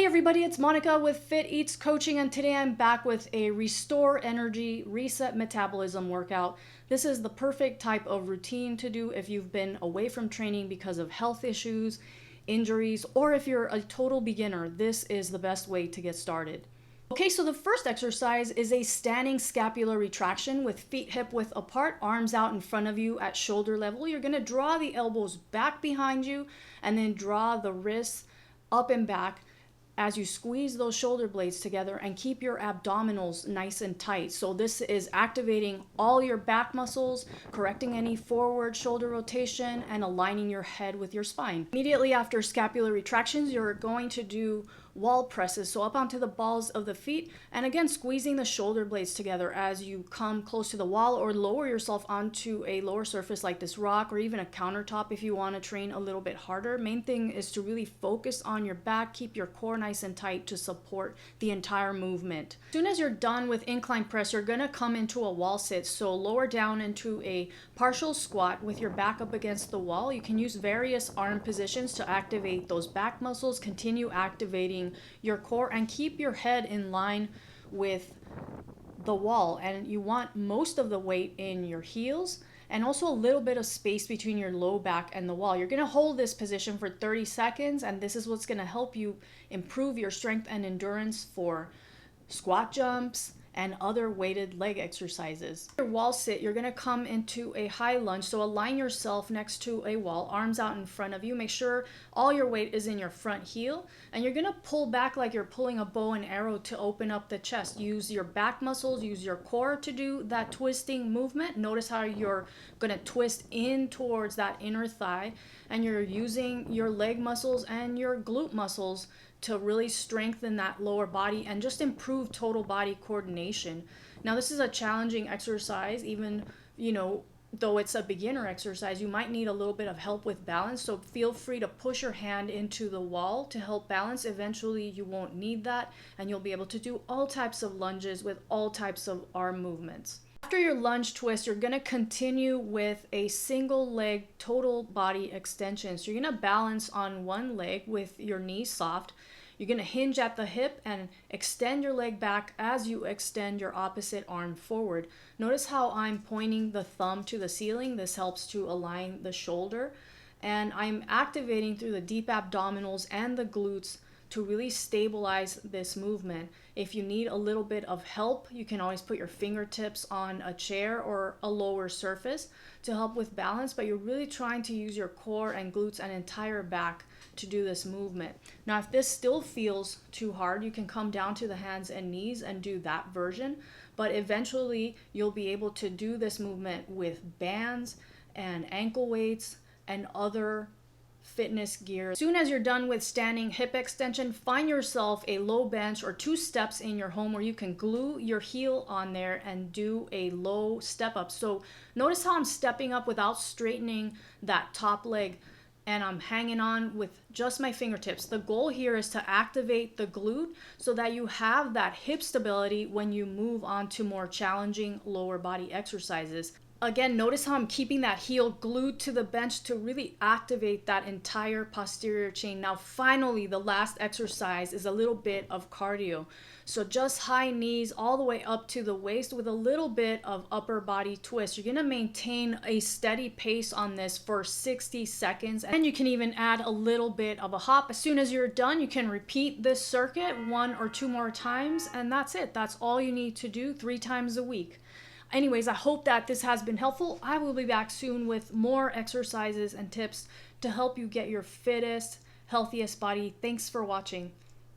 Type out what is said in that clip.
everybody, it's Monica with Fit Eats Coaching, and today I'm back with a Restore Energy Reset Metabolism workout. This is the perfect type of routine to do if you've been away from training because of health issues, injuries, or if you're a total beginner. This is the best way to get started. Okay, so the first exercise is a standing scapular retraction with feet hip width apart, arms out in front of you at shoulder level. You're going to draw the elbows back behind you and then draw the wrists up and back as you squeeze those shoulder blades together and keep your abdominals nice and tight. So this is activating all your back muscles, correcting any forward shoulder rotation, and aligning your head with your spine. Immediately after scapular retractions, you're going to do wall presses, so up onto the balls of the feet, and again squeezing the shoulder blades together as you come close to the wall or lower yourself onto a lower surface like this rock or even a countertop if you want to train a little bit harder. Main thing is to really focus on your back, keep your core nice and tight to support the entire movement. As soon as you're done with incline press, you're going to come into a wall sit, so lower down into a partial squat with your back up against the wall. You can use various arm positions to activate those back muscles, continue activating your core, and keep your head in line with the wall. And you want most of the weight in your heels and also a little bit of space between your low back and the wall. You're going to hold this position for 30 seconds, and this is what's going to help you improve your strength and endurance for squat jumps and other weighted leg exercises. Your wall sit, you're going to come into a high lunge, so align yourself next to a wall, arms out in front of you. Make sure all your weight is in your front heel, and you're going to pull back like you're pulling a bow and arrow to open up the chest. Use your back muscles, use your core to do that twisting movement. Notice how you're going to twist in towards that inner thigh, and you're using your leg muscles and your glute muscles to really strengthen that lower body and just improve total body coordination. Now, this is a challenging exercise, even, though it's a beginner exercise, you might need a little bit of help with balance. So feel free to push your hand into the wall to help balance. Eventually, you won't need that, and you'll be able to do all types of lunges with all types of arm movements. After your lunge twist, you're going to continue with a single leg total body extension. So you're going to balance on one leg with your knees soft. You're going to hinge at the hip and extend your leg back as you extend your opposite arm forward. Notice how I'm pointing the thumb to the ceiling. This helps to align the shoulder. And I'm activating through the deep abdominals and the glutes to really stabilize this movement. If you need a little bit of help, you can always put your fingertips on a chair or a lower surface to help with balance, but you're really trying to use your core and glutes and entire back to do this movement. Now, if this still feels too hard, you can come down to the hands and knees and do that version, but eventually you'll be able to do this movement with bands and ankle weights and other fitness gear. As soon as you're done with standing hip extension, find yourself a low bench or 2 steps in your home where you can glue your heel on there and do a low step up. So notice how I'm stepping up without straightening that top leg, and I'm hanging on with just my fingertips. The goal here is to activate the glute so that you have that hip stability when you move on to more challenging lower body exercises. Again, notice how I'm keeping that heel glued to the bench to really activate that entire posterior chain. Now, finally, the last exercise is a little bit of cardio. So just high knees all the way up to the waist with a little bit of upper body twist. You're gonna maintain a steady pace on this for 60 seconds. And you can even add a little bit of a hop. As soon as you're done, you can repeat this circuit 1 or 2 more times, and that's it. That's all you need to do 3 times a week. Anyways, I hope that this has been helpful. I will be back soon with more exercises and tips to help you get your fittest, healthiest body. Thanks for watching.